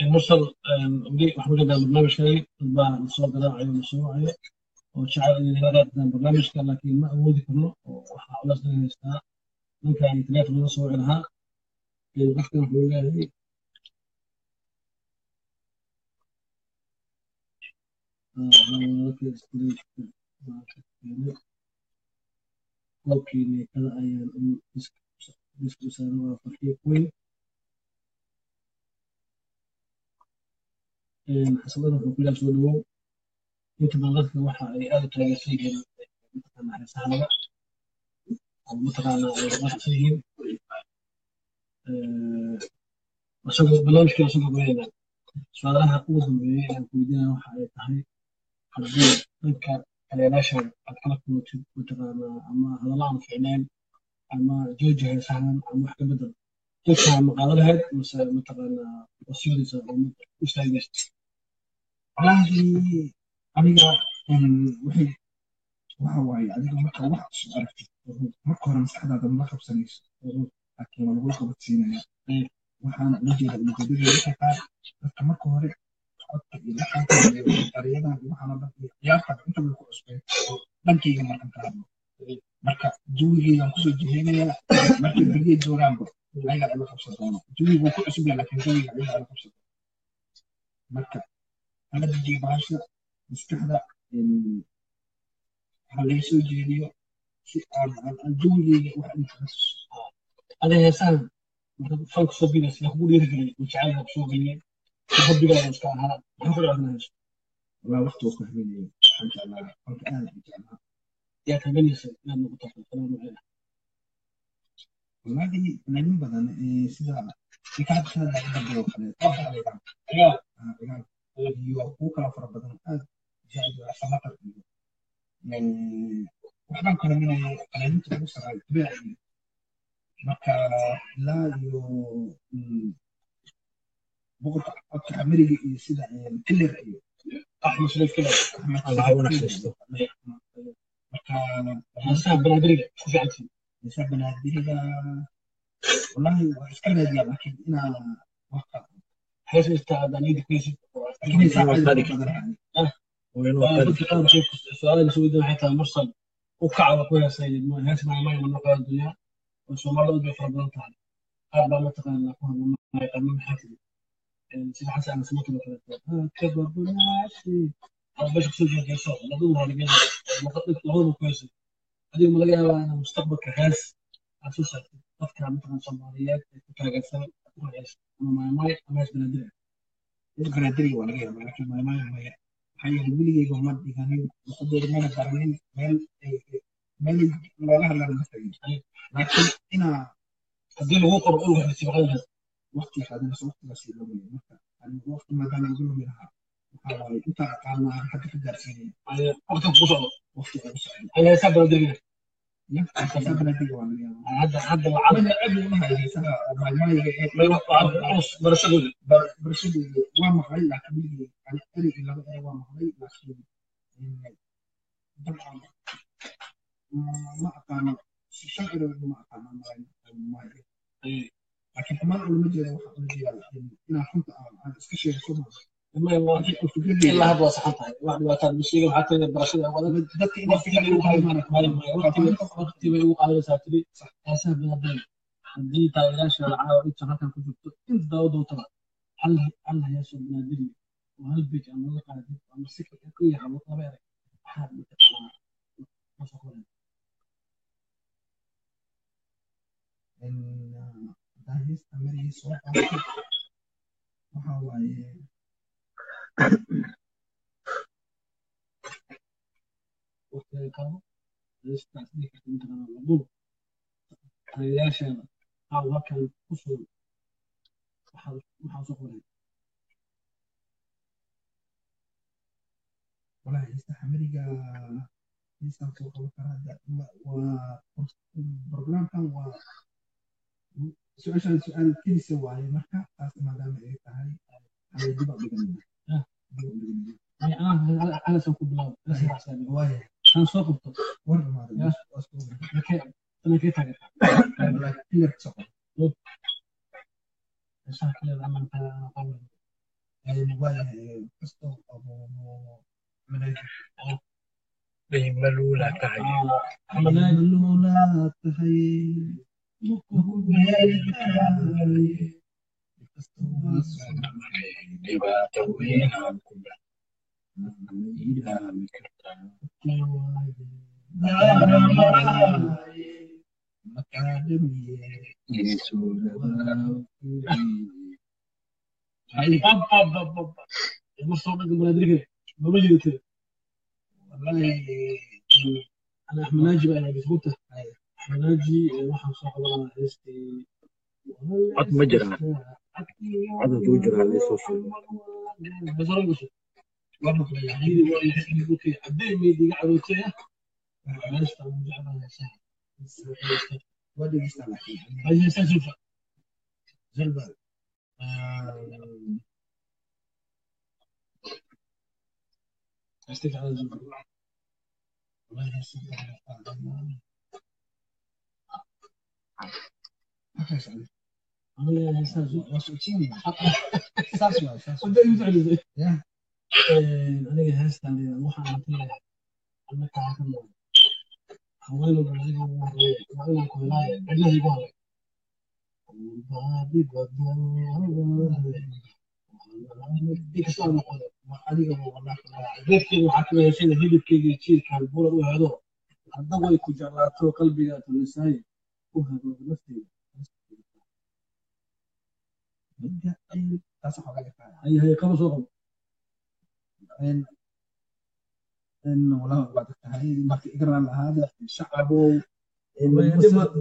المرسل محمود هذا البرنامج شيء طبعا الصوت ده عيون مشروعي وشعر إن هذا البرنامج كان لكن ما أودي كله وحاولت إني أستاء ممكن يعني ثلاثة من صور لها الوقت محمود هذه أوكي كذا أيام بس سنة فرقية كوي حصلنا في كل سنة inta badan dadka waxa ay aad u taageersan yihiin mataqaanaa heesaha oo mataqaanaa ay waqti yihiin isagoo barnaamijka isagoo goynayna su-aalaha ugu dambeeyay aan ku weydiinaya waxa ay tahay haddii dhanka kaleelaasha aad kala kulmatid mataqaanaa ama hadalla aan fiicnayn ama jooji heesahan ama wax ka bedel dadka maqaalo lahayd mase mataqaanaa wasiiradiisa oo u istaagaysa aniga waxay waxa waaye adiga marka wax cusub aragtid marka hore maskaxdaada ma qabsanayso laakiin waa lagula qabadsiinaya waxaana ula jeeda ujeedada waxay tahay dadka marka hore codka iyo dhaqanka iyo erayadan iyo waxaana dhan iyo ciyaarta inta way ku cusbeen dhankayga markan ka hadlo marka jawigeygaan kusoo jiheynayaa markay beriyey joogaanba ayaga ala qabsan doono jawigu ku cusub yahay laakiin jawiga ayaga ala qabsan doono marka ala dejiyo bahasha maskaxda waxaa laga soo jeediyo si aan jawigeyga wax intaas ada heesahan fanka soo bilaysa yaa kugu dhiirigeliyay jacayl soo geliyay hobbigaada iska ahaa maxaa ku dhacdanayso والله وقت وقت مني الحمد لله قلت أنا أجمع yaa taganaysa inaad noqoto fanaan macaan والله دي نادين بدن سيدا في كاد سيدا نادين بدن وخلي طبعا عليها يوقوك على فرق بدن جاهد وعصمت من وحنا كنا من قليلين تبصر على الطبيعي مكا لا boqorka codka Ameriga iyo sida Killer iyo أحمد شريف كده Axmed الله Shariif ونحسسته marka حساب بنادرية شوف عندي xisaab banaadiriga wallahi waa iska raadiyaa laakiin inaa wax ka حيث استعد أن يدك نسي laakiin xisaab وينو caadi قادك badan وينو قادك كنت أنا شيء سؤال سويدنا حتى مرسل وكعب كويس سيد ما هيك ما من نقاط الدنيا وسوما لو بيفرضون تعالى هذا ما تقال لك ما يقدم حكي سيد حسن أنا سمعت له كذا كذا بناشي أنا باش أقصد لك يسوع لا ضوها لقينا ما قلت له كويس هذه الملاقيها أنا مستقبل كهاس أساسا أفكار مثلا صوماليات كتاجر سنة كويس أنا ما إيش بنادري banaadiriga waa laga yaabaa laakiin maalmaha maya maxaa yeelay weligeyga uma dhiganin luqadooda mana baranin meel looga hadlana ma tagin laakiin inaa haddii lagu qoro ul waxay sibaqada waqti qaadanayso waqtigaas loo weeyo marka waqti maadaama ugu lumi lahaa waxaa waaye intaa aqaana aan hadda ka gaarsiinaya waqti ku socdo waqti ay u socdo ayaa hisaab banaadiriga xisaab banaadiriga waa laga yaabaa hadda mana aad uma hayo xisaaba oo maalmahayga barashadooda barashadooda waa maqlay laakiin weligey eri iyo laba ere waa maqlay laakiin dabcan ma aqaano shan ero ma aqaano maayo laakiin xumaan ulama jeeda waxaa ula jeedaa inaa runta aan iska sheego sooma ilaa hadda waa saxan tahay wax dhibaataan bishiga maxaa tahay barashada dadka inay fikir u waqti bay ugu qaadanaysaa tiri xisaab banaadiriga haddii taageerayaasha caawa inta halkan ku jirto inta daawada u taga hal heeso banaadiriga oo hal bej ama laga qaadin ama si ku yahay laba erey waxaad mataqaanaa daahista marihiis soo qaatay waxaa waaye waqtiga kabo heestaas dhihi karta mataqaanaa labulo taageerayaasheeda caawa halkan ku sugan waxaa soo qoray walahi heesta xamariga heestaan soo qaban karaa waa programkan waa su-aashaan su-aal kelisa waaye marka taas maadaama ay tahay dib u dhiganayna anasan ku bilaabo waaye aan soo qabto war dhamaada sanakee taageerta kilirka soo qabo heesaha kaleeda amanka waayahay kastoo qabo ملولة كعي ملولة tahay dhibaato weyn aan ku ilaami kartaa أنا أحمد ناجي بقى بسبوته أحمد ناجي واحد صاحب هستي عد مجرى عد توجر على الصوص بزرق وش وابنك يعني يقول كي عدين ميدي قاعد وتيه علاش تعمل جعبة سهل ودي يستمع هذه سالفة زلبل أستيقظ على الزبط والله يسلمك أنا إنسان زوج وسوتيني ساسوا وده يزعل زي يا أنا جهزت على واحد مثلا أنا كعكم حوالي بالعيد وأنا كولاي أنا يقول وبعدي بدو ديك السؤال نقول ما عليك والله عرفت كيف حكي يا شيخ هيدك كي تشيل كالبورة وهذا هذا هو يكون جراتو قلبي يا تونسي وهذا نفسي تصح على هي كم صوغ إن والله بعد التهيئ ما تقدر على هذا الشعب إنسا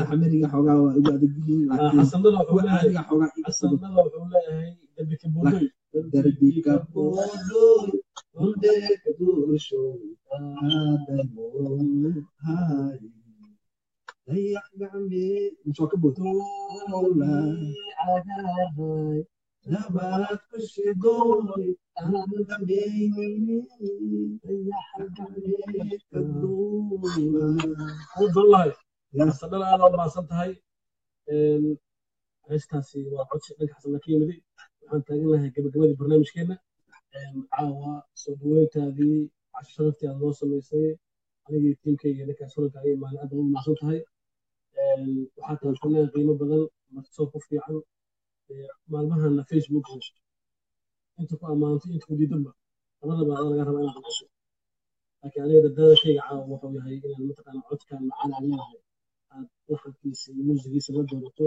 حمرية حوغا وإجاد الجين حسن الله حمرية حوغا حسن الله وحولا دربي كبودوي دربي كبودوي ودك دوشو هذا مو هاي dayax gacmeed soo ka bood duulay cagaaray nabaad ku shidooy aan dambeynaynin dayax gacmeed ka duulay والله ya صدق هذا ما صدق heestaasi waa codsi dhanka xasan ka yimid waxaan taagan lahay gabagabadii barnaamijkeena caawa soo dhaweyntaadii casho sharaftii aad noo samaysay anigii tiimkayga dhankaas horanka ayay maalin aad ugu mahadsan tahay waxaa tahay fanaan qiimo badan martisoo ku fiican maalmahana facebook inta ku ammaantay inta ku diidanba labadaba adaa laga rabaa inaad qabso laakiin aniga dadaalkayga caawa wuxuu yahay inaan mataqaana codkan macaan aan leedahay aad waxankiisa iyo muusigiisa la doonato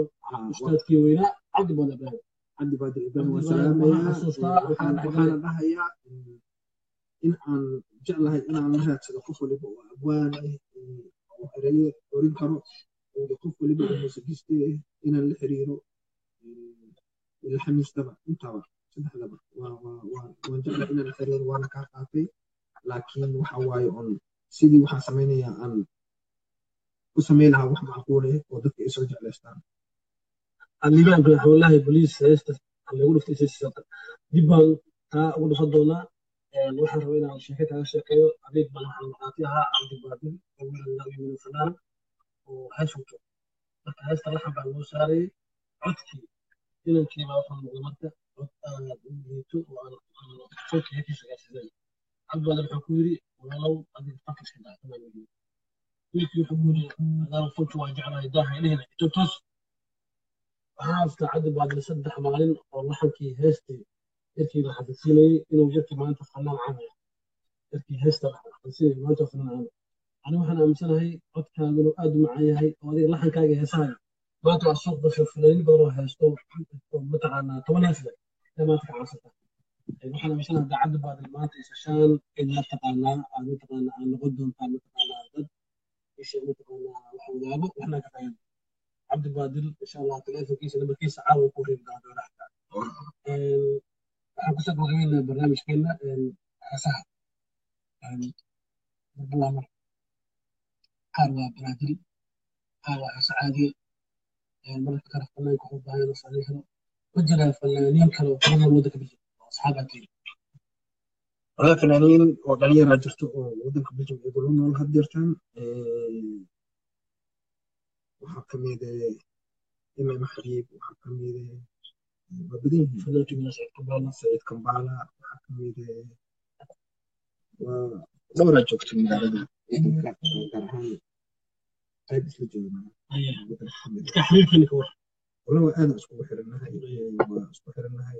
ustaadkii weynaa cabdi baad ibraahim cabdi baadir ibraahim waa waxaan salaamayaa xasuustaa waxaana dhahayaa in aan jeclahay inaan la raadsado qof waliba oo abwaan ah oo erayo orin karo oo qof waliba oo muusigiste ah inaan la xiriiro la xamiistaba intaba saddexdaba waan jeclahay inaan la xiriiro waana kaa qaatay laakiin waxa waaye on sidii waxaan samaynayaa aan ku samayn lahaa wax macquul ah oo dadka ay soo jeclaystaan النظام في والله بوليس هيست اللي يقولوا في سياسة ديبان تا أقول فضلنا نحن روينا شركة على شركة عبيد بن حماتها عبد البادل أول النبي من الفنان وهشوته لكن هيست الله حب على المساري عدتي إلى الكلمة وفهم مغلمتة عدتي وأنا صوت هيك شيء زي عبد البادل الحكوري ولو أدي الفقر كذا تمام يجي يحبوني هذا صوت واجعنا يداها إليه توس عرفت عدد بعد صدح مالين والله كي هستي إركي راح تسيني إنه جرت ما أنت فنان عنه إركي هستي راح تسيني ما أنت فنان عنه أنا وحنا مثلا هي قد كانوا قد معي هي وهذه لحن كاجي هسايا ما أنت الصوت بشوف فلان بروح هستو مثلا تونا هسه لما تكعصته وحنا مثلا ده عدد بعد ما عشان إذا تقالنا أنا تقالنا أنا قدهم كانوا تقالنا قد إيش تقالنا وحنا وإحنا كفاية عبد البادل ان شاء الله تلاقي كيس لما كيس عاون كوري بعد راح حكيت بغينا برنامج كنا حسها بالله قالوا برادري قالوا سعادي مرة كرف فنان كحب باين وصالحنا وجد الفنانين كانوا كلهم ودك بيجي اصحابك والله فنانين ودنيا راجرتو ودنك بيجي يقولون والله هديرتان waxaa ka mid imaam xariib waxaa ka mid waa badan yihiin fanaankiina saciid kambaala waxaa ka mid waa dhowraa joogta magaalada wadanka gaar ahaan qayb isla joognaa wala waa aadaan iskugu xirannahay waa isku xirannahay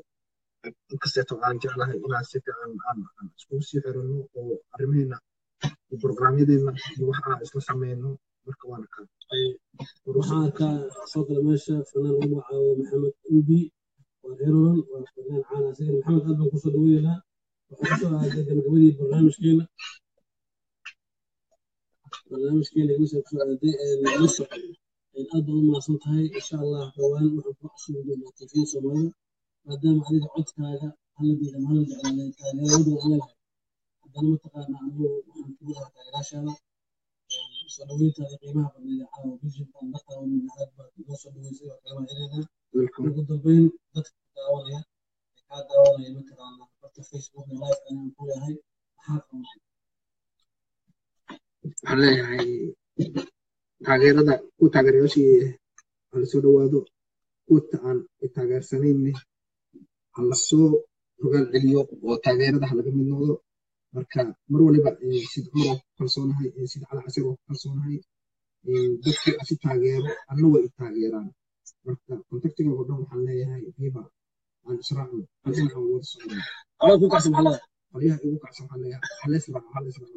inkasteeto aan jeclahay inaan si fiican aan iskugu sii xiranno oo arrimaheena iyo programyadeena iyo wax aan isla sameyno marka waana kaa waxaa ka soo kala meesha fanaan lagu magacaabo maxamed ubi waa herolan waa fanaan caan asagana maxamed aad baan kusoo dhaweynaa waxaa kusoo aaday gabagabadii barnaamijkeena igu soo aaday meesha aad baan u mahadsan tahay insha allah dhowaan waxaan ku casuumi doonaa tifiyada soomaalida maadaama adiga codkaaga haladiida mahal jeclaaday taageerada anaga haddana mataqaana anigu waxaan ku yahay taageeraashaada soo dhaweyntaada qiimaha badneed caawa bishinkan dadka aad baad noo soo dhaweysay waa kala mahadcelinaa ugu dambeyn dadka daawanaya kaa daawanaya mataqaana barta facebook live ayaan ku yahay maxaa qabanay waxaan leeyahay taageerada ku taageerayaashii hala soo dhawaado kuwata aan taageersanayne hala soo rogaal celiyo oo taageerada halaga mid noqdo marka mar waliba sida cumar ku kalsoonahay sida cali casir ku kalsoonahay dadkii asi taageero anna way taageeraan marka kontaktiga oo dhan waxaan leeyahay hiba aan israacno halkan aan wada socno ku kacsan maxaa qolyaha igu kacsan waxaan leeyahay halees raaco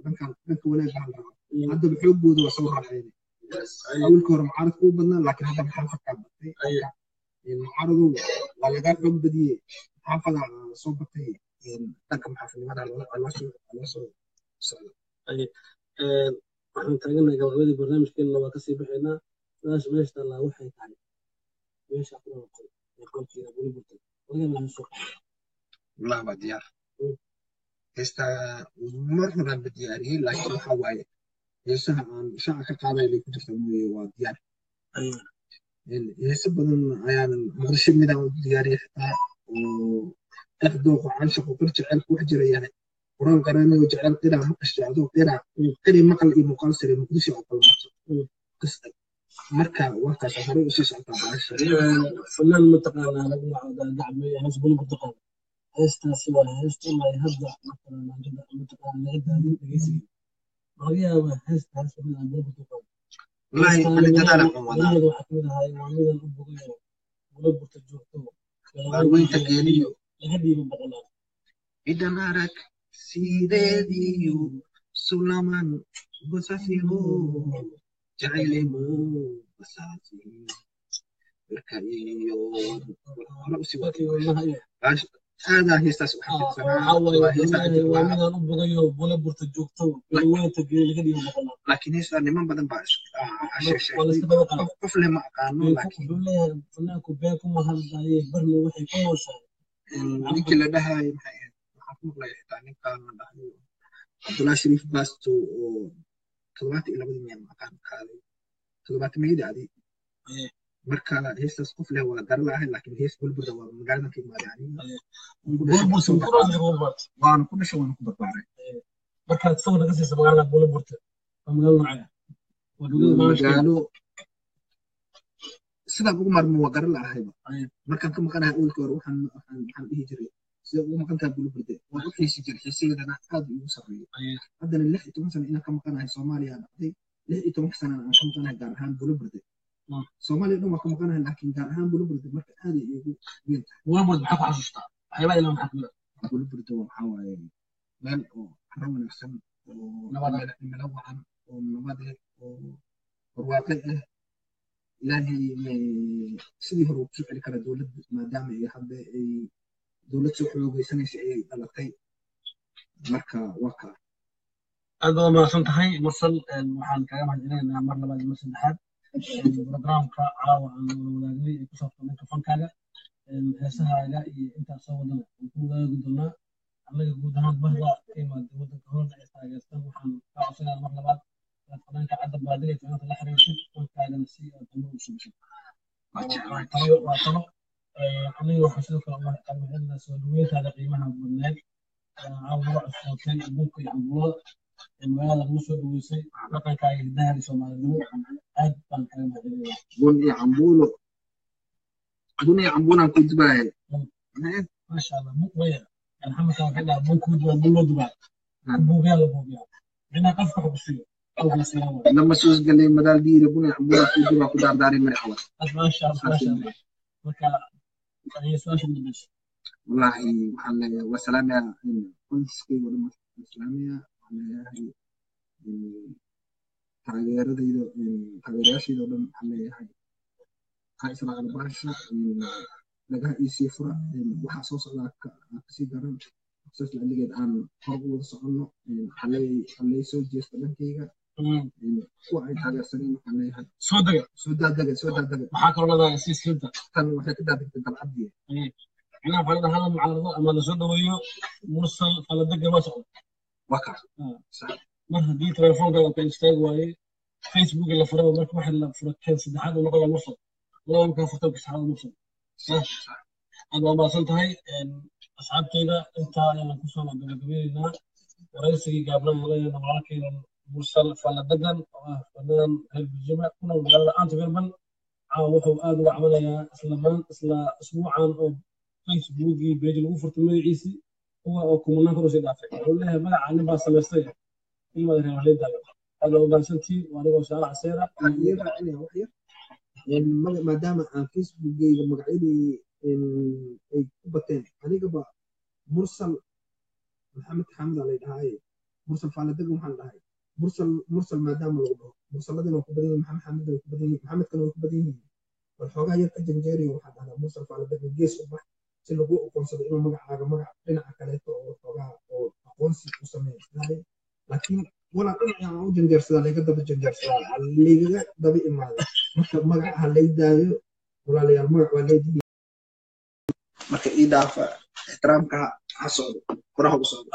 dhanka wanaagga hal raaco haddaba xooggooda waa soo raaceen awalka hore mucaaradka u badnaa laakiin hadda maxaafakaa batay mucaaradu waa lagaa xoog badiyey maxaafada soo batay dhanka maxaafinimada loo soo socdo waxaan taaganahay gabagabadii barnaamijkeena waa kasii bixaynaa su-aasha meesha taallaa waxay tahay meesha ku noqotay qolkiina buli burtay laga lahan soo والله ما ديار هستا مرة بدياري لكن حواي heesaha aan shaaca ka qaaday inay ku jirta mooye waa diyaar heese badan ayaan muqdisho midaan u diyaariyay xitaa oo dooqo canshiqo qir jecelku wax jira yahay quraan qaranayo jecel qiraa maqasho adoo qiri maqal iyo muuqaal sare muqdisho oo kalmato qistay marka warkaas horey u sii socotaa baasha فنان متقانا lagu magacaabo gacmay hees bulu mutaqaan heestaasi waa heesta ilaa hadda مثلا jida mutaqaan leedahay dhageysiga laga yaabo heestaas mid aan bulu mutaqaan wallahi ana dadaal aan wadaa waxa kamid ahay waa midaan u bogayo bulu burta joogto weynta geeliyo lahadiiba boqolaa idan arag sideediyo sulaman busasiyo jacaylimu basasiyo markaiyo hore usii wadaa هذا هي استاذ waa midaan u bogayo bulu burta joogto weynta geeliga iyo boqolaa لكن هي صار نمان بدن باش قفل ما قانون لكن فنانku been kuma hadlaye barna waxay ku nooshahay ninki la dhahay maxaa ku maqlay xitaa ninkan la dhahay Abdullah Sharif Basto oo 72 milyan maqaan qaaday 70 milyan adi marka heestaas qof leh waa garan lahayn laakiin hees bulburda waa magaalada ka imaadeen waan ku dhashay waan ku barbaaray markaad soo naga siisa magaalada bulburta magaalo magaalo sida ugu marmo waa garan lahayba markaan ka maqanahay ulka hore waxaan dhihi jiray sida ugu maqantaa bulburda waa u xiisi jiray xiisadeedana aad ugu sareeyo haddana 16 sano inaan ka maqanahay Soomaaliya dhacday 16 sano aan ka maqanahay gaar ahaan bulburda Soomaaliya dhan waa ka maqanahay laakiin gaar ahaan bulburda marka aad ay ugu weyn tahay bulburda maxaa ku xasuustaa waxyaaba ilaa maxaa kamid bulburda waxaa waaye meel oo xaro wanaagsan oo nabad wacan oo nabad oo barwaaqo ah ilaahay sidii hore u socon kara dawladda maadaama ay hadda ay dawlad soo xoogaysanaysa ay dhalatay marka waa ka aad waa mahadsan tahay masal waxaan kaga mahadcelinaynaa mar labaad iyo mar saddexaad programka caawa aan wadaagnay ee ku saabsan dhanka fankaaga heesahaaga iyo intaas soo wadana aan ku wadaagi doonaa annaga guud ahaan bahda ka imaada waddanka hoolna ee taageersan waxaan kaa codsanaa mar labaad fanaanka cadda baadilay fanaanta la xiriirtid fankaagana si aad damo u subsid waa talo aniga waxaan sidoo kale mahadcelinaa soo dhaweyntaada qiimaha badneed caawa laga codsootay adduunka iyo cambuulada magaalada lagu soo dhaweysay dhaqankaaga hidaha iyo soomaalinimo aad baan kaga mahadcelinayaa bun iyo cambuulaan ku dubaaya maasha allah muqmaya alxamdu kaa ka dhaa bun ku dubaa bun loo dubaa buubiyaa la buubiyaa micnaha qofka xubsiyo لما سوس قال لي مدال ديري بني عمولا في جوا كدار داري من حوار ما شاء الله ما شاء الله وكا هي سؤال من بس والله محل وسلام يا كنسكي ولما اسلاميه على هي taageerayaashayda oo dhan waxaan leeyahay waxaa israaciil baasha lagaha ii sii fura waxaa soo socdaa kasii daran saas lacaligeed aan hor u wada soconno halay soo jeesta dhankayga kuwa ay taageersaneen waxaan leeyahay soo daadaga maxaa kaloo leedahay siisinta tan waxay ka daadegtay dalcadii inaa falada hala mucaarado ama lasoo dhaweeyo mursal faladega ma socdo waa kaa mar haddii telefoonkaada ka istaagi waaye facebook la furaba marka waxa la furo keen saddexaad oo noqoda mursal laba markaa furto saddexaad mursal aad waa maasan tahay asxaabteyda intaa ayaan kusoo gabagabaynaynaa waraysigii gaablan maleeyana walaalkeyda mursal faladegan oo ah fananan reer Belgium kuna magaalada Antwerpen wuxuu aad uga cabanayaa isla isbuucan oo facebook iyo page lagu furtay magaciisi kuwa oo kumanaan kor sii dhaafay wuxuu leeyahay magaca nin baa samaystay in wada reer leedahay aad uga baahantii waanigoo shaarac seera maadaama aan facebookgayga magacyadii ay ku bateen anigaba mursal maxamed xamda la dhahay mursal faaladegan waxaan dhahay mursal maadaama lagu dhaho mursaladina waa ku badan yihiin maxamed xamda waa ku badan yihiin maxamedkana waa ku badan yihiin bal xoogaa yar ka janjeeriyo waxaa dhahdaa mursal faaladegan gees u bax si lagu aqoonsado inuu magacaaga magac dhinaca kaleeto oo xoogaa oo aqoonsi u sameeyo laakiin walaa dhinaca aan u janjeersadaa layga daba janjeersadaa laygaga daba imaada marka magaca ha lay daayo walaalayaal magac waa leedihiin marka ii dhaafa ixtiraamka ha socdo koraha u socdo